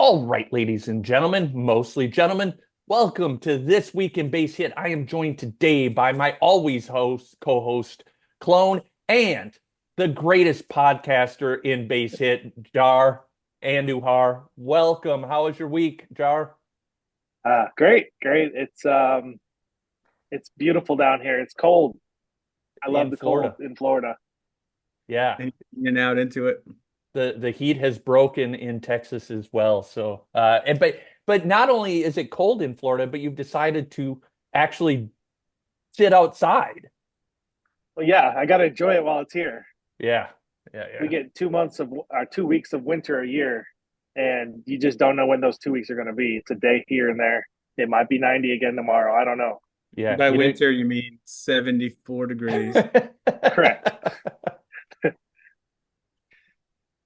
All right, ladies and gentlemen, mostly gentlemen, welcome to This Week in Base Hit. I am joined today by my always co-host, Clone, and the greatest podcaster in Base Hit, Jar Andujar. Welcome. How was your week, Jar? Great. It's beautiful down here. It's cold. I love In the cold Florida. in Florida. Yeah. And in and out into it. The heat has broken in Texas as well. So but not only is it cold in Florida, but you've decided to actually sit outside. Well, yeah, I got to enjoy it while it's here. Yeah. Yeah, We yeah. get 2 months of 2 weeks of winter a year, and you just don't know when those 2 weeks are going to be. It's a day here and there. It might be 90 again tomorrow. I don't know. Yeah, By you didn't. winter, you mean 74 degrees. Correct.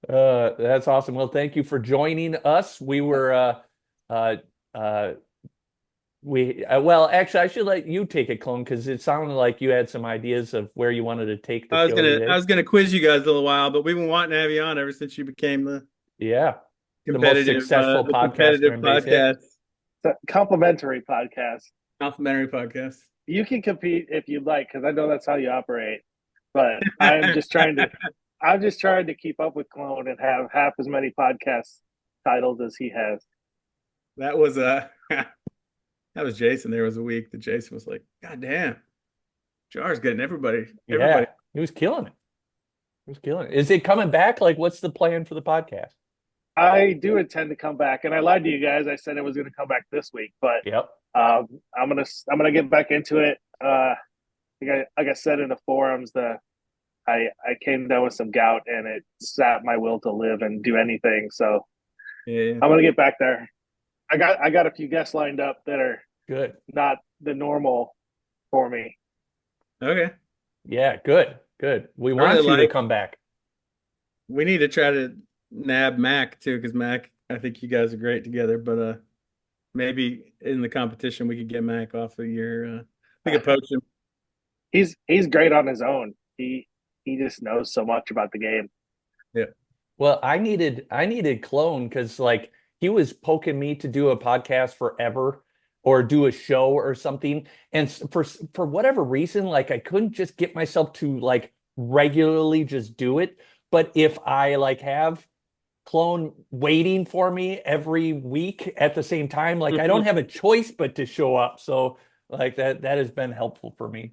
That's awesome. Well, thank you for joining us. We were uh uh well, actually I should let you take it, Clone, because it sounded like you had some ideas of where you wanted to take the I was show gonna I today. was gonna quiz you guys a little while, but we've been wanting to have you on ever since you became Yeah. The most successful the podcaster competitive in Base Hit. podcast, It's a complimentary podcast. complimentary podcast. You can compete if you'd like, because I know that's how you operate. But I'm just trying to keep up with Clone and have half as many podcast titles as he has. That was that was Jason. There was a week that Jason was like, "God damn, Jar's getting everybody." Yeah, he was killing it. He was killing it. Is it coming back? Like, what's the plan for the podcast? I do intend to come back, and I lied to you guys. I said I was going to come back this week, but Yep. I'm gonna get back into it. Like I said in the forums, I came down with some gout, and it sapped my will to live and do anything. So Yeah. I'm gonna get back there. I got a few guests lined up that are Good. not the normal for me. Okay. Yeah, good. Good. We I really want you to like. come back. We need to try to nab Mac too, because Mac, I think you guys are great together. But maybe in the competition we could get Mac off of your. We could poach him. He's great on his own. He just knows so much about the game. Yeah. Well, I needed Clone because like he was poking me to do a podcast forever or do a show or something. And for whatever reason, like I couldn't just get myself to like regularly just do it. But if I like have Clone waiting for me every week at the same time, like I don't have a choice but to show up. So like that has been helpful for me.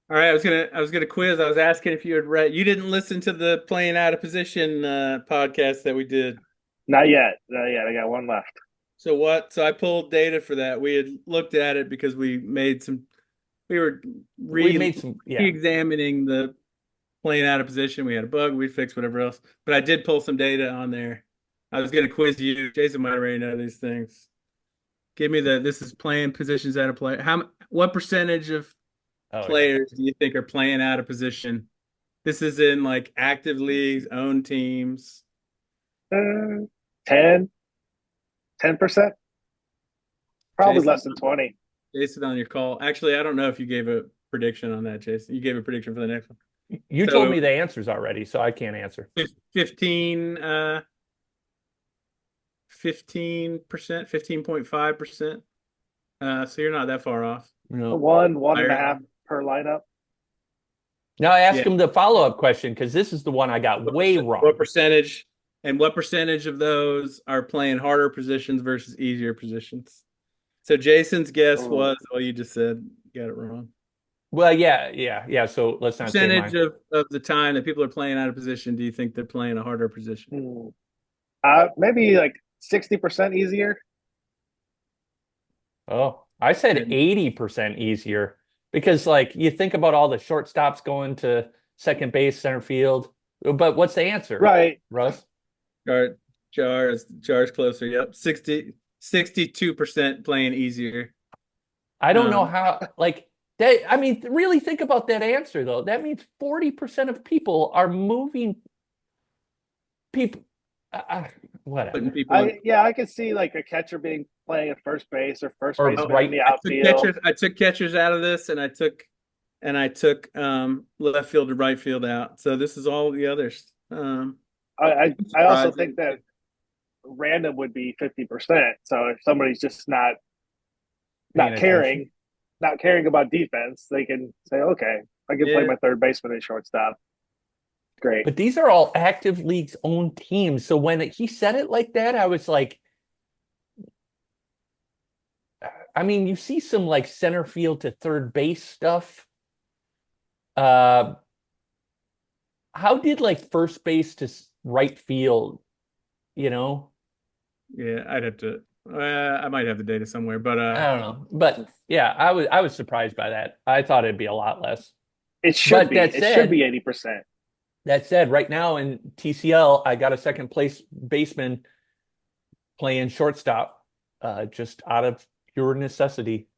All right, I was gonna quiz. I was asking if you had read. You didn't listen to the playing out of position podcast that we did. Not yet. Not yet. I got one left. So what? So I pulled data for that. We had looked at it because we made some. We were We made some, yeah. re-examining the playing out of position. We had a bug. We'd fix whatever else. But I did pull some data on there. I was gonna quiz you. Jason might already know these things. Give me the. This is playing positions out of play. What percentage of Oh yeah. players do you think are playing out of position? This is in like active leagues, own teams. 10, 10%, probably Jason, less than 20. Jason on your call. Actually, I don't know if you gave a prediction on that, Jason. You gave a prediction for the next one. You told So me the answers already, so I can't answer. 15, 15%, 15.5%. So you're not that far off. No. One and a Higher. half per lineup. Now I ask Yeah. him the follow-up question because this is the one I got way What wrong. percentage and what percentage of those are playing harder positions versus easier positions? So Jason's guess Oh, was, well, you just said you got it wrong. Well, yeah. So let's not say Percentage mine. of the time that people are playing out of position, do you think they're playing a harder position? hmm. Maybe like 60% easier. Oh, I said And 80% easier because like you think about all the shortstops going to second base, center field. But what's the answer, Right. Russ? Jar, Jar's closer. Yep. 62% playing easier. I don't know Um, how like that. I mean, really think about that answer though. That means 40% of people are moving people. putting Whatever. people in. I could see like a catcher being playing at first base or first Or Oh, baseman in right. the outfield. I took catchers out of this and I took left field to right field out. So this is all the others. I I'm I also surprised. think that random would be 50%. So if somebody's just not Paying not attention. caring, not caring about defense, they can say, okay, I can play Yeah. my third baseman and shortstop. Great. But these are all active league's own teams. So when he said it like that, I was like, I mean, you see some like center field to third base stuff. Uh, how did like first base to right field, you know? Yeah, I'd have to. I might have the data somewhere, but I don't know. But yeah, I was surprised by that. I thought it'd be a lot less. It should But be. It should be 80%. that said, right now in TCL, I got a second place baseman playing shortstop, just out of pure necessity.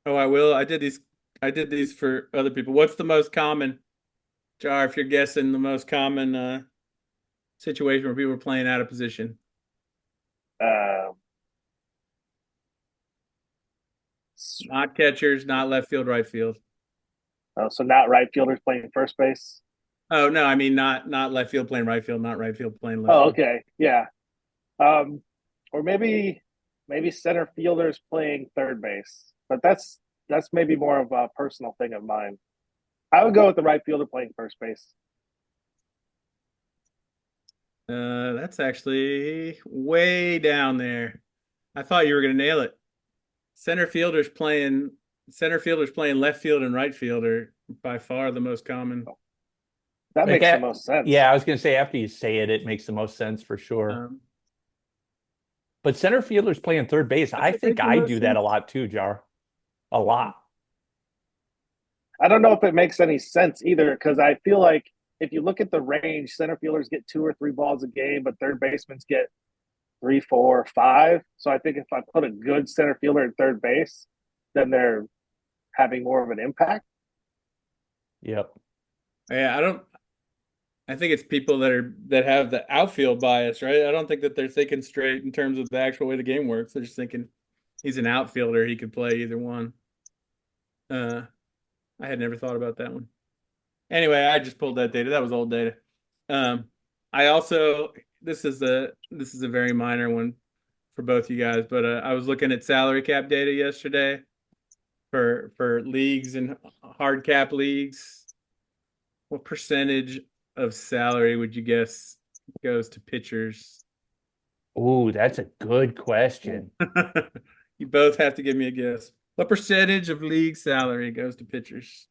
oh, I will. I did these. I did these for other people. What's the most common, Jar? If you're guessing the most common situation where people are playing out of position. Uh, Not catchers, not left field, right field. so not right fielders playing first base. Oh no, I mean not left field playing right field, not right field playing left Oh, field. okay, yeah. Um, or maybe center fielders playing third base, but that's maybe more of a personal thing of mine. I would go with the right fielder playing first base. That's actually way down there. I thought you were gonna nail it. Center fielders playing left field and right field are by far the most common. That Like, makes the most sense. yeah, I was gonna say after you say it, it makes the most sense for sure. Um, But center fielders playing third base, does I it think make the I most do that a sense? lot too, Jar. A lot. I don't know if it makes any sense either because I feel like if you look at the range, center fielders get 2 or 3 balls a game, but third basemen get 3, 4, 5. So I think if I put a good center fielder at third base, then they're having more of an impact. Yep. Yeah, I don't. I think it's people that have the outfield bias, right? I don't think that they're thinking straight in terms of the actual way the game works. They're just thinking he's an outfielder, he could play either one. Uh, I had never thought about that one. Anyway, I just pulled that data. That was old data. Um, I also this is a very minor one for both you guys, but I was looking at salary cap data yesterday for leagues and hard cap leagues. What percentage of salary would you guess goes to pitchers? Ooh, that's a good question. You both have to give me a guess. What percentage of league salary goes to pitchers?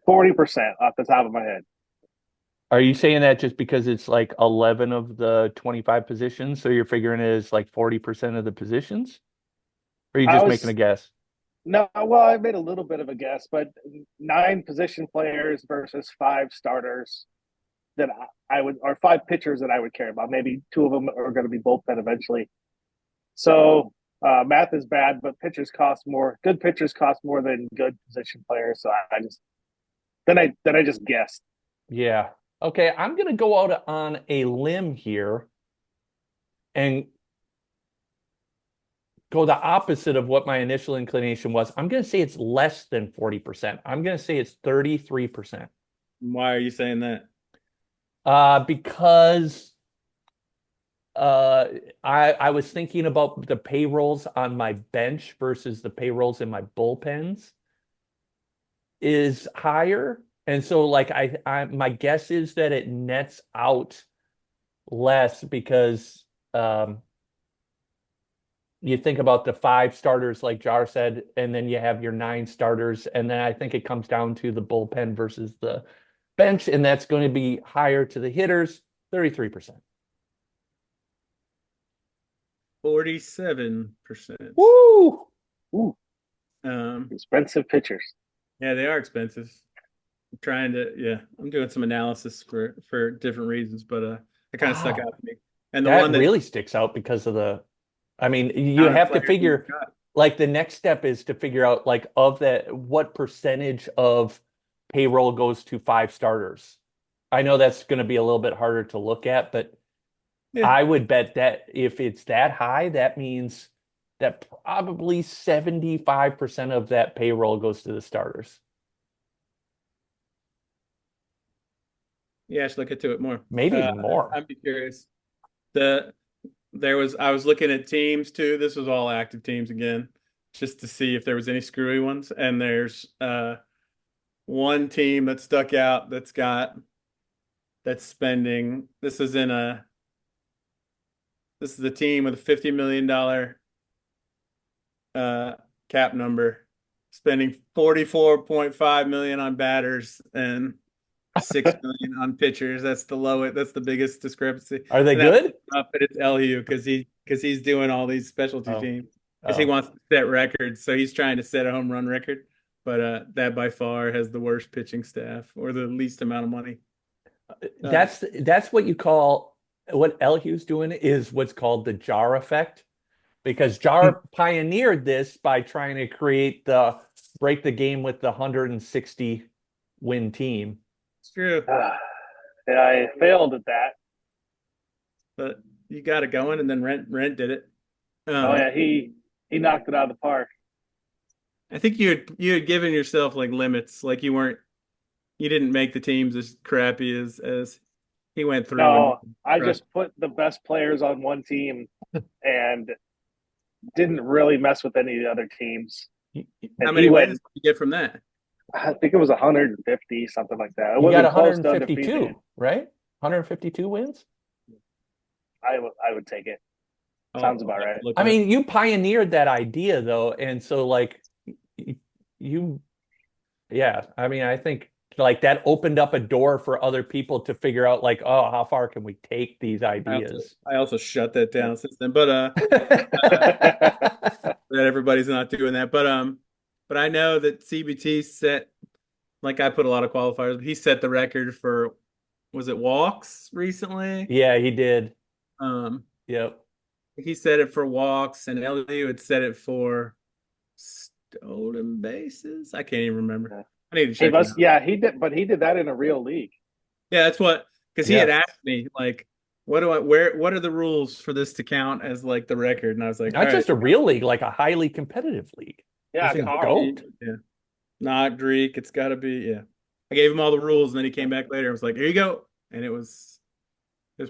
40% off the top of my head. Are you saying that just because it's like 11 of the 25 positions, so you're figuring it is like 40% of the positions? Or are you I just making a was guess? No, well, I made a little bit of a guess, but 9 position players versus 5 starters that I would, or 5 pitchers that I would care about. Maybe 2 of them are going to be bullpen eventually. So math is bad, but pitchers cost more. Good pitchers cost more than good position players. So I just then I just guessed. Yeah. Okay, I'm gonna go out on a limb here and go the opposite of what my initial inclination was. I'm gonna say it's less than 40%. I'm gonna say it's 33%. Why are you saying that? Because I was thinking about the payrolls on my bench versus the payrolls in my bullpens is higher. And so like I my guess is that it nets out less because you think about the 5 starters like Jar said, and then you have your 9 starters, and then I think it comes down to the bullpen versus the bench, and that's going to be higher to the hitters, 33%. 47%. Woo! Ooh, Um, expensive pitchers. yeah, they are expensive. I'm doing some analysis for different reasons, but it kind of stuck Wow. out to me. And the one That that really sticks out because of I mean, you amount of have to players you've figure got. like the next step is to figure out like of that what percentage of payroll goes to 5 starters. I know that's going to be a little bit harder to look at, but Yeah. I would bet that if it's that high, that means that probably 75% of that payroll goes to the starters. Yeah, I should look into it more. Maybe even more. I'd be curious. I was looking at teams too. This was all active teams again, just to see if there was any screwy ones. And there's one team that stuck out that's spending. This is a team with a $50 million cap number, spending 44.5 million on batters and 6 million on pitchers. That's the biggest discrepancy. Are they And that's good? up, but it's LU because he's doing all these specialty Oh. teams because he wants to set records. So he's trying to set a home run record, but that by far has the worst pitching staff or the least amount of money. That's what LU's doing is what's called the jar effect, because Jar pioneered this by trying to break the game with the 160 win team. It's true, Yeah, I failed at that. but you got it going, and then Rent did it. Oh yeah, he knocked it out of the park. I think you had given yourself like limits, like you didn't make the teams as crappy as he went through. No, I just put the best players on one team and didn't really mess with any of the other teams. How many wins did you get from that? I think it was 150, something like that. It You got wasn't close to 152, undefeated. right? 152 wins? I would take it. Sounds about right. I mean, you pioneered that idea though, and so like yeah. I mean, I think like that opened up a door for other people to figure out like, oh, how far can we take these ideas? I also shut that down since then, but that everybody's not doing that. But I know that CBT set, like I put a lot of qualifiers, but he set the record for, was it walks recently? Yeah, he did. Yep. He set it for walks, and LU had set it for stolen bases. I can't even remember. I need to check. Yeah, he did, but he did that in a real league. Yeah, that's because he had asked me like, what are the rules for this to count as like the record? And I was like, not just a real league, like a highly competitive league. Yeah, GOAT. Yeah. Not Greek. It's got to be. Yeah. I gave him all the rules, and then he came back later and was like, here you go. And it was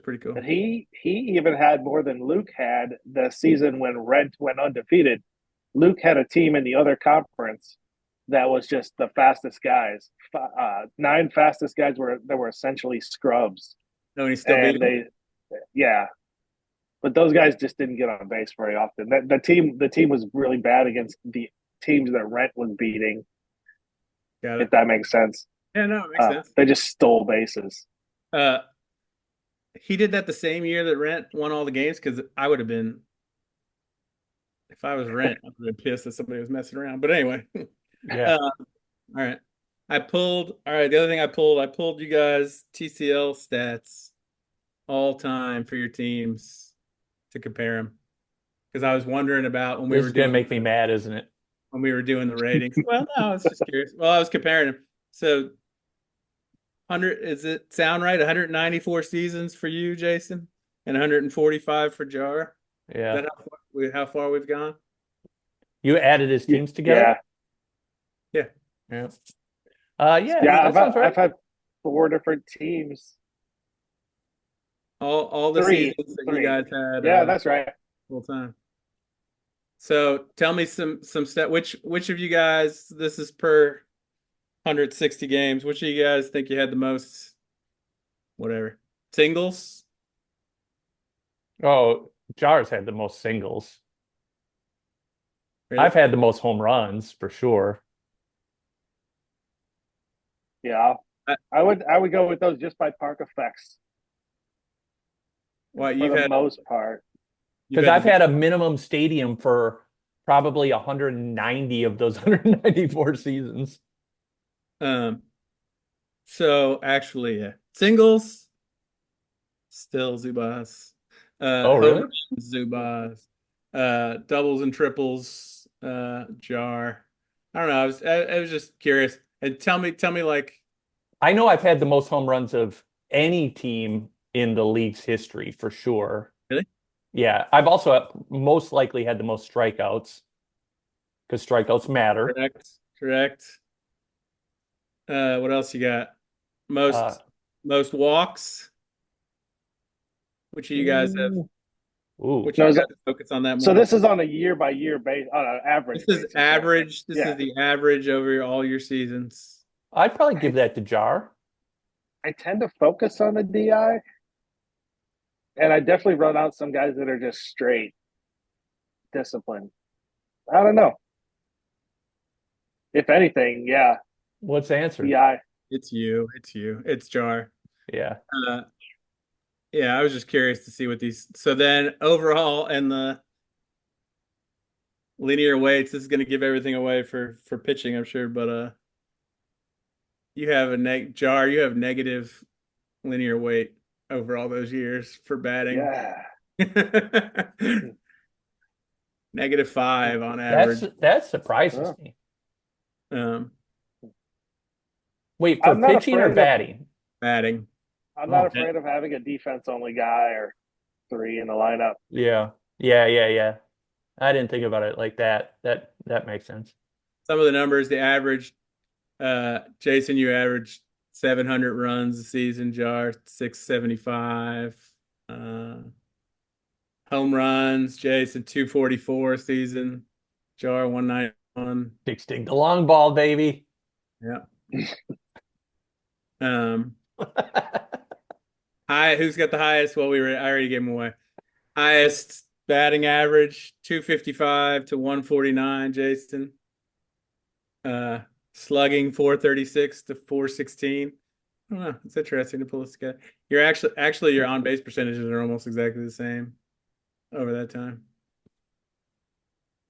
pretty cool. But he even had more than Luke had the season when Rent went undefeated. Luke had a team in the other conference that was just the fastest guys. 9 fastest guys were essentially scrubs. No, and he still beat them. Yeah. But those guys just didn't get on base very often. The team was really bad against the teams that Rent was beating. Got it. If that makes sense. Yeah, no, it makes sense. They just stole bases. He did that the same year that Rent won all the games, because I would have been, if I was Rent, I would have been pissed that somebody was messing around. But anyway. Yeah. All right. The other thing I pulled you guys TCL stats all time for your teams to compare them, because I was wondering about when we were gonna make me mad, isn't it? When we were doing the ratings. Well, no, I was just curious. Well, I was comparing them. So 100, is it sound right? 194 seasons for you, Jason, and 145 for Jar. Yeah. Is that how far we've gone? You added his teams together? Yeah. Yeah. I've had 4 different teams. All the seasons that you guys had. Yeah, that's right. Full time. So tell me some stat. Which of you guys, this is per 160 games, which of you guys think you had the most, whatever, singles? Oh, Jar's had the most singles. Really? I've had the most home runs for sure. Yeah, I would go with those just by park effects. Well, for the most part. Because I've had a minimum stadium for probably 190 of those 194 seasons. So actually, yeah, singles still Zubaz. Really? Zubaz. Doubles and triples, Jar. I don't know. I was just curious. And tell me, like, I know I've had the most home runs of any team in the league's history for sure. Really? Yeah. I've also most likely had the most strikeouts, because strikeouts matter. Correct. What else you got? Most most walks. Which of you guys have? Ooh. Which No, of you is guys that- focus on that so more? this is on a year by year base, on an average This is basis, right? average. This Yeah. is the average over all your seasons. I'd probably give that to Jar. I tend to focus on the DI, and I definitely run out some guys that are just straight discipline. I don't know. If anything, yeah, What's the answer? DI. It's you. It's you. It's Jar. Yeah. Uh, yeah, I was just curious to see what these. So then overall and the linear weights, this is going to give everything away for pitching, I'm sure. But you have a Jar. You have negative linear weight over all those years for batting. Yeah. -5 on That's average. that surprises Oh. me. Um, Wait, for I'm not pitching or afraid of batting? batting. I'm not Oh, afraid of having a defense only guy or three in the lineup. yeah. Yeah. I didn't think about it like that. That makes sense. Some of the numbers, the average. Jason, you averaged 700 runs a season. Jar 675. Home runs, Jason 244 a season. Jar 191. Dig the long ball, baby. Yeah. Who's got the highest? Well, I already gave them away. Highest batting average 255 to 149, Jason. Slugging 436 to 416. I don't know. It's interesting to pull this together. You're actually your on base percentages are almost exactly the same over that time.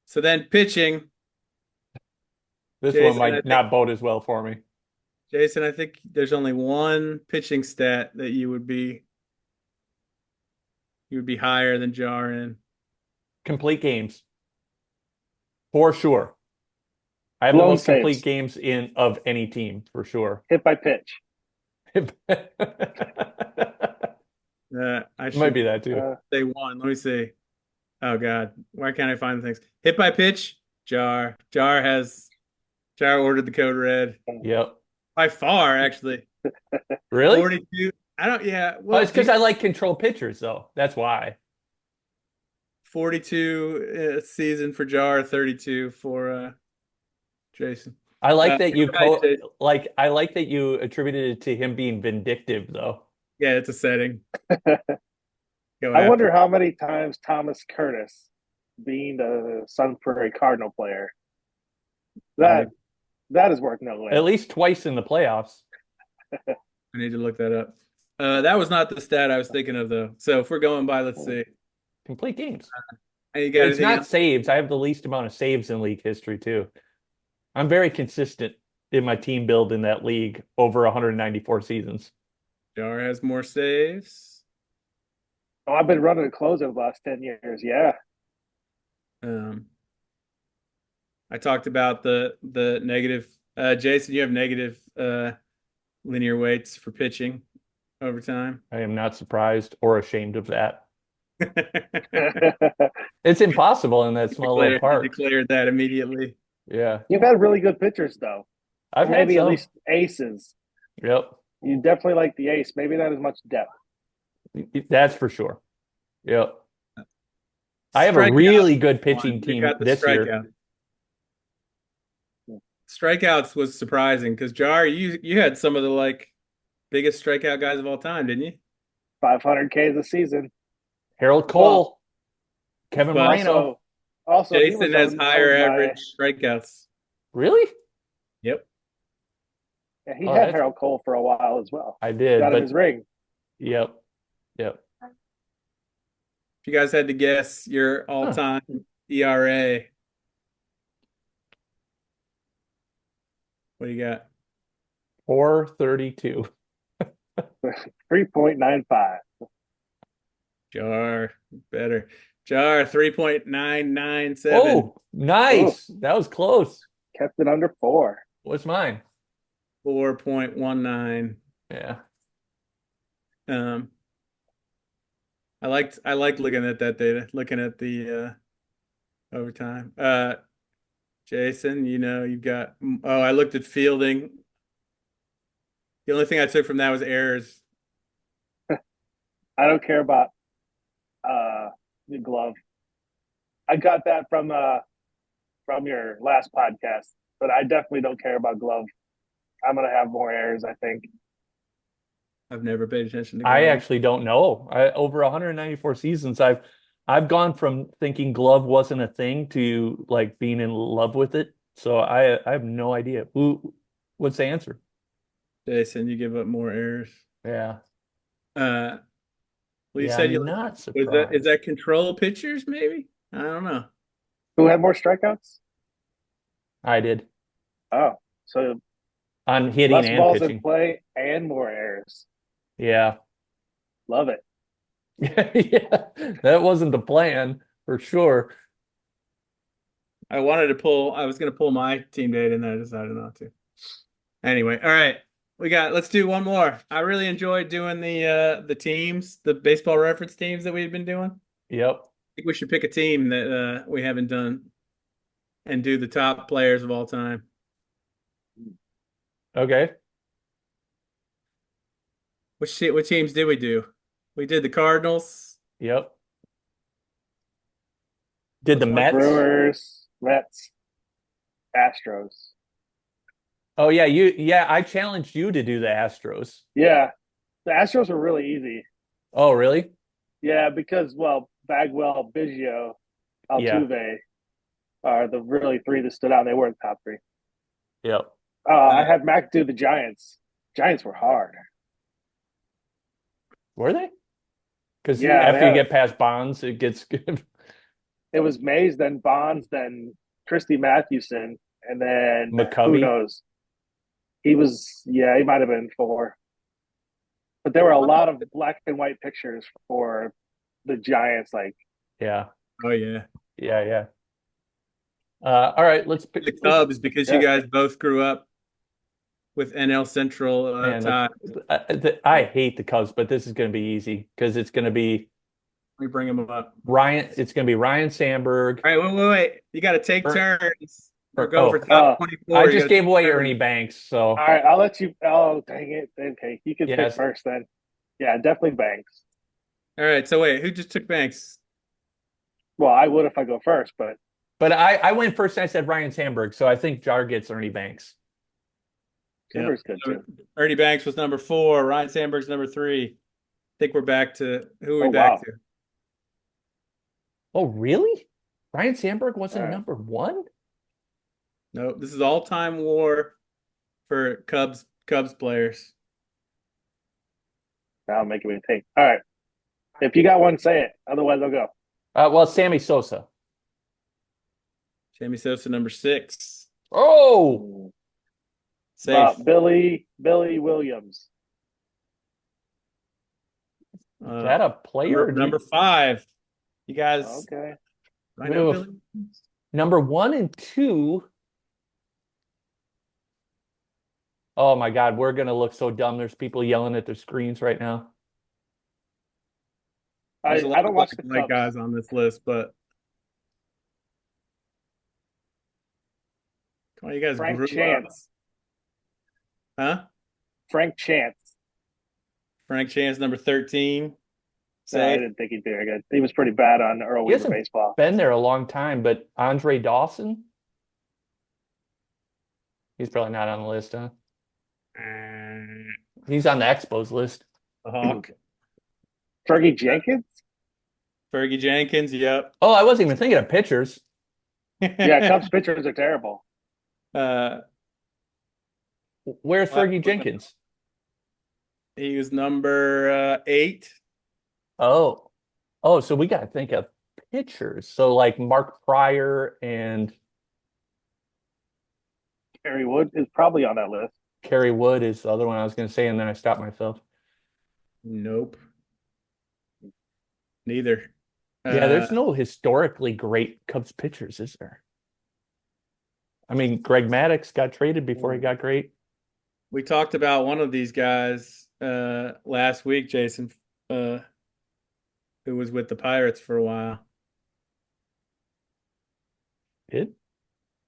So then pitching, This Jason, one might not bode as well for me. Jason, I think there's only one pitching stat that you would be higher than Jar in. Complete games. For sure. I have the Blown most complete saves. games in of any team for sure. Hit by pitch. I Might be should that too. say one. Let me see. Oh God, why can't I find the things? Hit by pitch, Jar. Jar ordered the code red. Yep. By far, actually. Really? 42. I don't, yeah. Oh, Well, it's because I like control pitchers, though. That's why. 42 season for Jar, 32 for Jason. I like that you Jason. I like that you attributed it to him being vindictive, though. Yeah, it's a setting. I wonder how many times Thomas Curtis, being the Sun Prairie Cardinal player, that is worth no At least twice in the playoffs. I need to look that up. That was not the stat I was thinking of, though. So if we're going by, let's see. Complete games. It's not saves. I have the least amount of saves in league history, too. I'm very consistent in my team build in that league over 194 seasons. Jar has more saves. Oh, I've been running a closer the last 10 years. Yeah. I talked about the negative. Jason, you have negative linear weights for pitching over time. I am not surprised or ashamed of that. It's impossible in that small little park. Declared that immediately. Yeah. You've had really good pitchers, though. I've maybe had at least aces. Yep. You definitely like the ace. Maybe not as much depth. That's for sure. Yep. I have a really good pitching team this year. Strikeouts was surprising because Jar, you had some of the biggest strikeout guys of all time, didn't you? 500 Ks a season. Harold Cole, Kevin Moreno. Also, Jason has higher average strikeouts. Really? Yep. Yeah, he had Harold Cole for a while as well. I did. Got him his ring. Yep. If you guys had to guess your all-time ERA, what do you got? 432. 3.95. Jar, better. Jar, 3.997. Oh, nice. That was close. Kept it under 4. What's mine? 4.19. Yeah. I liked looking at that data, looking at the overtime. Jason, you've got I looked at fielding. The only thing I took from that was errors. I don't care about the glove. I got that from your last podcast, but I definitely don't care about glove. I'm gonna have more errors, I think. I've never paid attention to I glove. actually don't know. Over 194 seasons, I've gone from thinking glove wasn't a thing to like being in love with it. So I have no idea. What's the answer? Jason, you give up more errors. Yeah. Uh, well, you Yeah, said you I'm like, not is surprised. that control pitchers? Maybe I don't know. Who had more strikeouts? I did Oh, so on hitting less and balls in pitching. play and more errors. Yeah. Love it. Yeah. That wasn't the plan for sure. I wanted to pull. I was going to pull my team data, and then I decided not to. Anyway, all right. Let's do one more. I really enjoyed doing the teams, the baseball reference teams that we've been doing. I Yep. think we should pick a team that we haven't done and do the top players of all time. Okay. What teams did we do? We did the Cardinals. Yep. Did the What's one? Mets? Brewers, Mets, Astros. Oh yeah, I challenged you to do the Astros. Yeah, the Astros were really easy. Oh, really? Yeah, because Bagwell, Biggio, Yeah. Altuve are the really three that stood out. They were the top three. Yep. I Uh, had Mac do the Giants. Giants were hard. Were they? Because Yeah, after you get past Bonds, it gets good. it was Mays, then Bonds, then Christy Mathewson, and then who McCovey. knows? He might have been four. But there were a lot of black and white pictures for the Giants. Like, Yeah. oh yeah, Yeah. Yeah. All right. the Cubs because you yeah, guys both grew up with NL Central Man, ties. I hate the Cubs, but this is going to be easy because it's going to be We bring them up. Ryan. It's going to be Ryan Sandberg. All right, wait. You got to take Er, turns or or, go for oh, top I 24. You just got to gave take away turns. Ernie Banks. all So right, I'll let you. Oh, dang it. Okay, you can pick yes. first then. Yeah, definitely Banks. All right, so wait, who just took Banks? Well, I would if I go first, but But I went first and I said Ryan Sandberg. So I think Jar gets Ernie Banks. Yep. Timber's good too. Ernie Banks was number 4. Ryan Sandberg's number 3. I think we're back to who are we Oh back wow. to? Oh, really? Ryan Sandberg All wasn't right. number one? No, this is all-time war for Cubs players. Now making me think. All right. If you got one, say it. Otherwise, I'll go. Well, Sammy Sosa. Sammy Sosa number 6. Oh, Safe. Billy Williams. is that a player? Number 5. You guys, Okay. I know Billy. Number 1 and 2. Oh my God, we're gonna look so dumb. There's people yelling at their screens right now. There's a lot I don't of watch the black Cubs. guys on this list, but come on, you guys Frank grew up, Chance. huh? Frank Chance. Frank Chance number 13. No, I Safe. didn't think he'd be very good. He was pretty bad on Earl He Weaver hasn't baseball. been there a long time, but Andre Dawson, he's probably not on the list, huh? He's on the Expos list. The Hawk. Fergie Jenkins? Fergie Jenkins, yep. Oh, I wasn't even thinking of pitchers. Yeah, Cubs pitchers are terrible. uh, Where's Fergie Jenkins? he was number 8. Oh, so we got to think of pitchers. So like Mark Pryor and Kerry Wood is probably on that list. Kerry Wood is the other one I was going to say, and then I stopped myself. Nope. Neither. Yeah, there's no historically great Cubs pitchers, is there? I mean, Greg Maddux got traded before he got great. We talked about one of these guys last week, Jason, who was with the Pirates for a while. Did?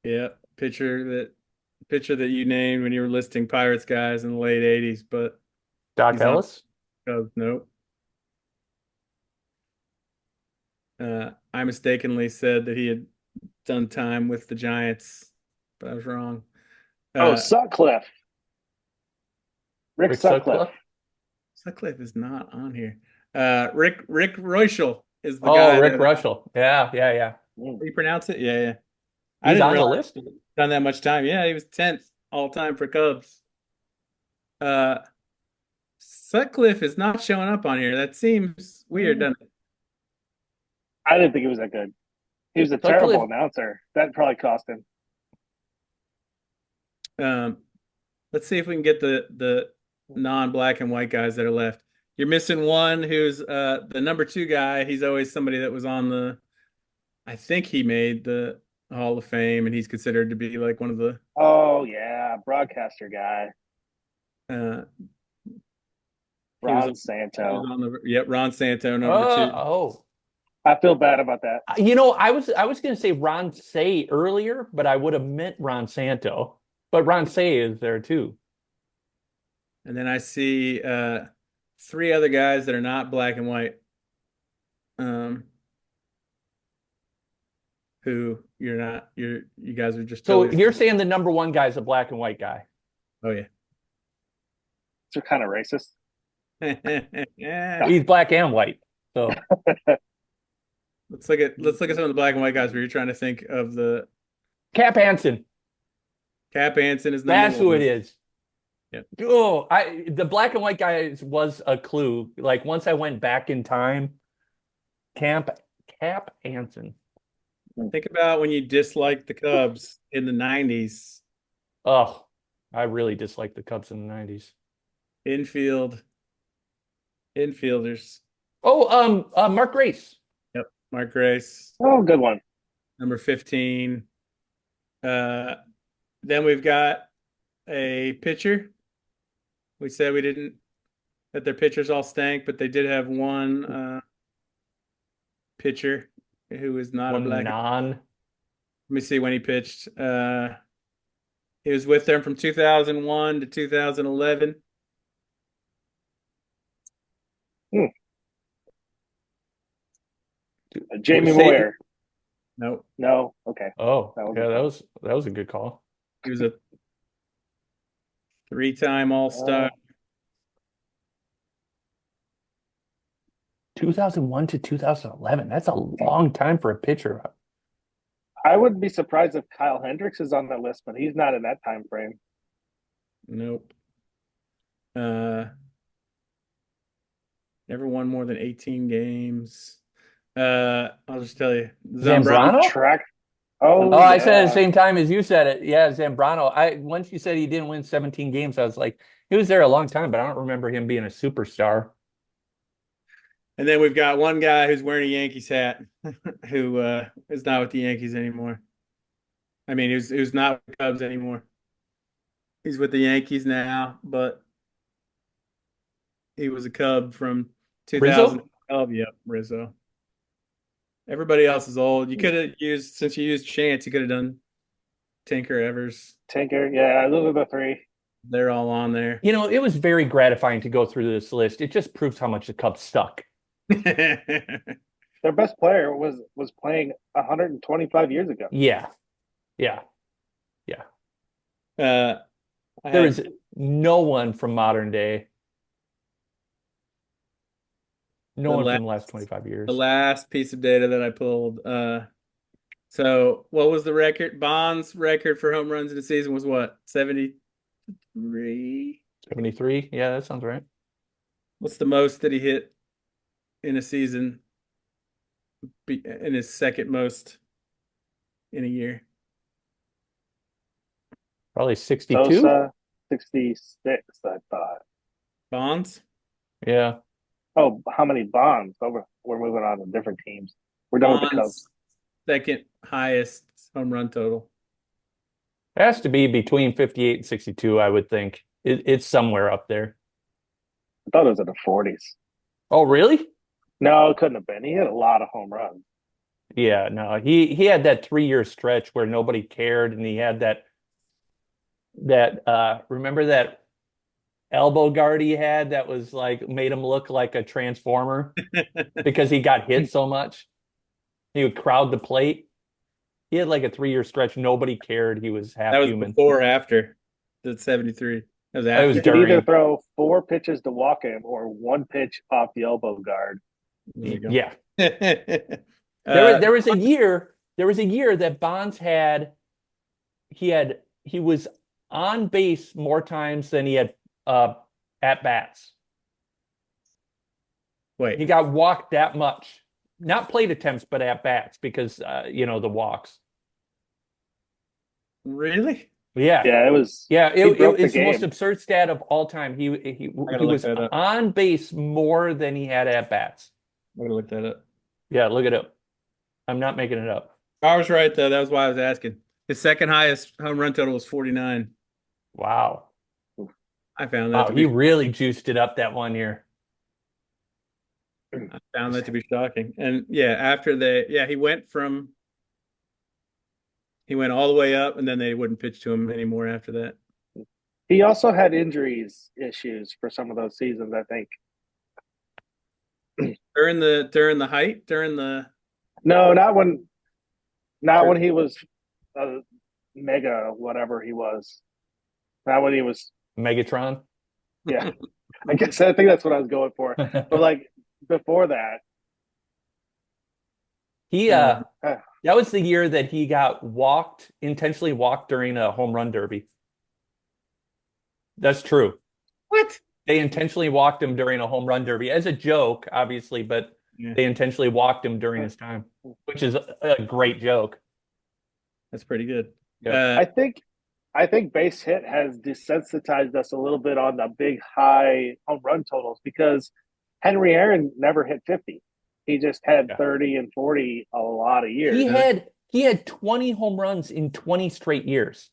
Yeah, pitcher that you named when you were listing Pirates guys in the late 80s, but Doc he's on Ellis? Cubs. Nope. I mistakenly said that he had done time with the Giants, but I was wrong. Oh, Uh, Sutcliffe. Rick Rick Sutcliffe. Sutcliffe. Sutcliffe is not on here. Rick Royschel is the Oh, guy Rick that Russell. Yeah, yeah, yeah. Mm. you pronounce it. Yeah, yeah. I He's didn't on the realize list. he'd done that much time. Yeah, he was 10th all time for Cubs. Uh, Sutcliffe is not showing up on here. That seems weird, Mm. doesn't it? I didn't think he was that good. He was a terrible Sutcliffe. announcer. That probably cost him. Um, let's see if we can get the non-black and white guys that are left. You're missing one who's the number 2 guy. He's always somebody that was on the. I think he made the Hall of Fame, and he's considered to be like one of the. Oh yeah, broadcaster guy, Uh, he was Ron on, he was Santo. on the. Yep, Ron Santo, number Uh 2. oh. I feel bad about that. I was gonna say Ron Say earlier, but I would have meant Ron Santo. But Ron Say is there too. And then I see 3 other guys that are not black and white. Um, who you guys are just So totally. you're saying the number one guy is a black and white guy. Oh yeah. It's kind of racist. Yeah. He's black and white. So Let's look at some of the black and white guys where you're trying to think of the. Cap Hansen. Cap Anson is number That's who it 1. is. Yep. Oh, the black and white guys was a clue. Like once I went back in time, Cap Hansen. Think about when you disliked the Cubs in the 90s. Oh, I really disliked the Cubs in the 90s. Infielders. Oh, Mark Grace. Yep. Mark Grace, Oh, good one. number 15. Then we've got a pitcher. We said we didn't that their pitchers all stank, but they did have one pitcher who is not a One black. non. Let me see when he pitched. He was with them from 2001 to 2011. Jamie Say- Moyer. Nope. No. Okay. Oh, That was yeah, a- that was a good call. He was a 3-time All-Star. 2001 to 2011. That's a long time for a pitcher. I wouldn't be surprised if Kyle Hendricks is on that list, but he's not in that time frame. Nope. Never won more than 18 games. I'll just tell you. Zambrano? Track. Oh, Oh, I said at the yeah. same time as you said it. Yeah, Zambrano. Once you said he didn't win 17 games, I was like, he was there a long time, but I don't remember him being a superstar. And then we've got one guy who's wearing a Yankees hat who is not with the Yankees anymore. I mean, who's not with the Cubs anymore. He's with the Yankees now, but he was a Cub from 2012. Yep, Rizzo. Everybody else is old. You could have used, since you used Chance, you could have done Tinker, Evers. Tinker. Yeah, those are the 3. They're all on there. It was very gratifying to go through this list. It just proves how much the Cubs suck. Their best player was playing 125 years ago. Yeah. Yeah. I There had- is no one from modern day. No The one last- from the last 25 years. the last piece of data that I pulled. So what was the record? Bond's record for home runs in the season was what? 73? 73. Yeah, that sounds right. What's the most that he hit in a season? In his second most in a year. Probably 62. Sosa, 66, I thought. Bonds? Yeah. Oh, how many Bonds? We're moving on to different teams. We're done with the Cubs. Bonds, second highest home run total. It has to be between 58 and 62, I would think. It's somewhere up there. I thought it was in the 40s. Oh, really? No, it couldn't have been. He hit a lot of home runs. Yeah, no. He had that 3-year stretch where nobody cared, and he had that remember that elbow guard he had that was like made him look like a transformer because he got hit so much. He would crowd the plate. He had like a 3-year stretch. Nobody cared. He was half That was human. before or after the 73. That was It after. was He could either during. throw 4 pitches to walk him or 1 pitch off the elbow guard. There you go. Yeah. Uh, There was a year. There was a year that Bonds had. He was on base more times than he had at bats. He wait, got walked that much. Not plate attempts, but at bats because the walks. really? Yeah. Yeah, it was. Yeah, He broke the it's the most game. absurd stat of all time. He gotta look was that up. on base more than he had at bats. I'm gonna look that up. Yeah, look it up. I'm not making it up. I was right though. That was why I was asking. His second highest home run total was 49. Wow. I found that Wow, to he be really juiced it up that one year. shocking. And yeah, after he went all the way up, and then they wouldn't pitch to him anymore after that. He also had injuries issues for some of those seasons, I think. During the height, during the No, not when he was a mega whatever he was. Not when he was. Megatron. Yeah, I think that's what I was going for. But like before that, He uh, that was the year that he got intentionally walked during a home run derby. That's true. what? They intentionally walked him during a home run derby as a joke, obviously, but Yeah, they intentionally walked him during his time, which is a great joke. that's pretty good. Yeah. I think base hit has desensitized us a little bit on the big high home run totals because Henry Aaron never hit 50. He just had Yeah. 30 and 40 a lot of years. He had 20 home runs in 20 straight years.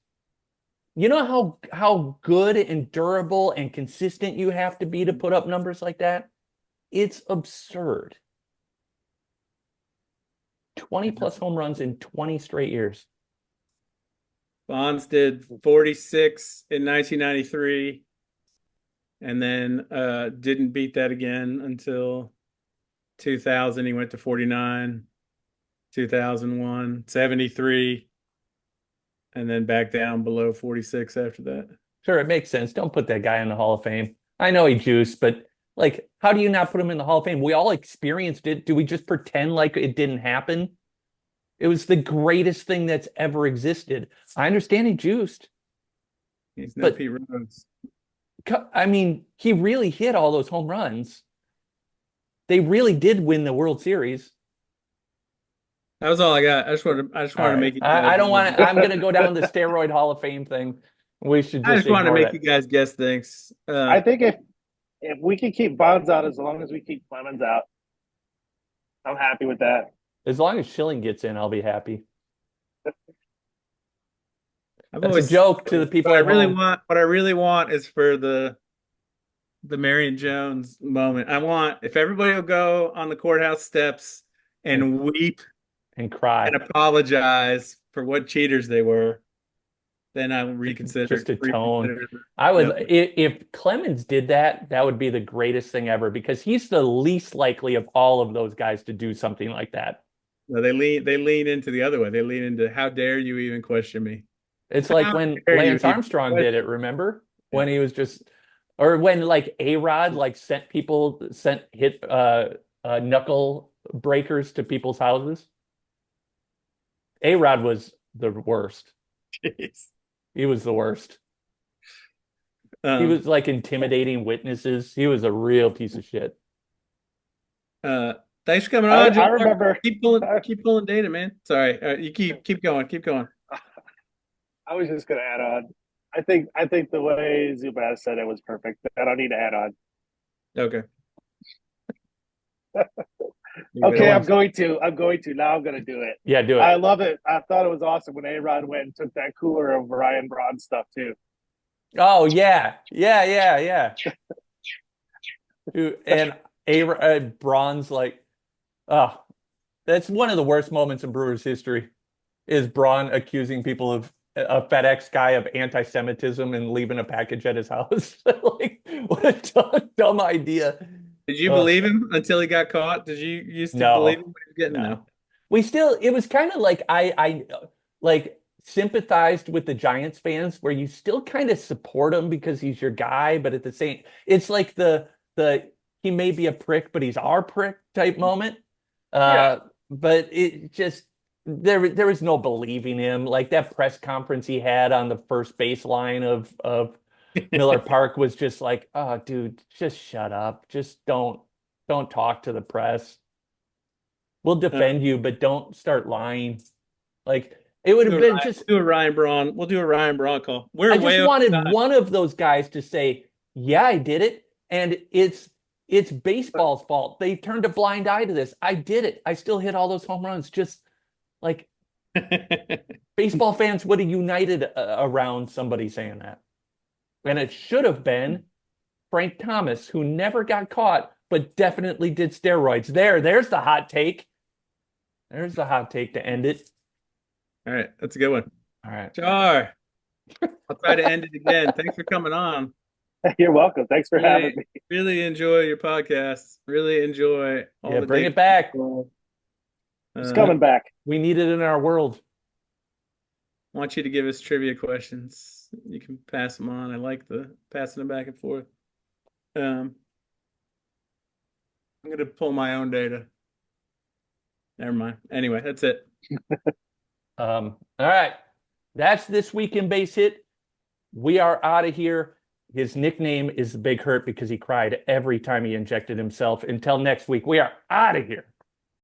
You know how good and durable and consistent you have to be to put up numbers like that? It's absurd. 20 plus home runs in 20 straight years. Bonds did 46 in 1993, and then didn't beat that again until 2000. He went to 49, 2001, 73, and then back down below 46 after that. Sure, it makes sense. Don't put that guy in the Hall of Fame. I know he juiced, but like, how do you not put him in the Hall of Fame? We all experienced it. Do we just pretend like it didn't happen? It was the greatest thing that's ever existed. I understand he juiced. He's no But- Pete Rose. I mean, he really hit all those home runs. They really did win the World Series. That was all I got. I just wanted to make you. I don't want to. I'm going to go down the steroid Hall of Fame thing. We should I just just wanted to ignore make that. you guys guess things. I think if we can keep Bonds out as long as we keep Clemens out, I'm happy with that. As long as Schilling gets in, I'll be happy. I've That's always a joke to the people What I at really home. what I really want is for the Marion Jones moment. I want if everybody will go on the courthouse steps and weep And cry. and apologize for what cheaters they were, then I'll reconsider. Just atone. reconsider. I would, Yep. if Clemens did that, that would be the greatest thing ever because he's the least likely of all of those guys to do something like that. No, they lean into the other way. They lean into how dare you even question me? It's like How when dare you Lance even Armstrong did it, remember? When Yeah. he was just, or when like A-Rod like hit knuckle breakers to people's houses. A-Rod was the worst. Jeez. He was the worst. He was like intimidating witnesses. He was a real piece of shit. Thanks for coming I on. Joe. remember. Keep pulling data, man. Sorry, you keep going. I was just going to add on. I think the way Zubaz said it was perfect. I don't need to add on. Okay. Okay, I'm going to. Now I'm going to do it. Yeah, do I it. love it. I thought it was awesome when A-Rod went and took that cooler of Ryan Braun stuff too. Oh yeah. Dude, and Braun's like, oh, that's one of the worst moments in Brewers history. Is Braun accusing people of a FedEx guy of anti-Semitism and leaving a package at his house? Like, what a dumb idea. Did you believe him until he got caught? Did you used to No. believe him when he was getting No. no? it was kind of like I like sympathized with the Giants fans where you still kind of support him because he's your guy, but at the same, it's like the he may be a prick, but he's our prick type moment. Yeah. But it just there was no believing him. Like that press conference he had on the first baseline of Miller Park was just like, oh, dude, just shut up. Just don't talk to the press. We'll defend you, but don't start lying. Like it would have been just. Do a Ryan Braun. We'll do a Ryan Braun call. I We're way just over wanted time. one of those guys to say, "Yeah, I did it," and it's baseball's fault. They turned a blind eye to this. I did it. I still hit all those home runs. Just like baseball fans would have united around somebody saying that. And it should have been Frank Thomas, who never got caught, but definitely did steroids. There's the hot take. There's the hot take to end it. All right, that's a good one. All right. Char, I'll try to end it again. Thanks for coming on. You're welcome. Thanks for having me. Really enjoy your podcast. Really enjoy all Yeah, the bring data. it back. It's coming back. We need it in our world. I want you to give us trivia questions. You can pass them on. I like the passing them back and forth. I'm gonna pull my own data. Never mind. Anyway, that's it. All right. That's this week in Base Hit. We are out of here. His nickname is the Big Hurt because he cried every time he injected himself. Until next week, we are out of here.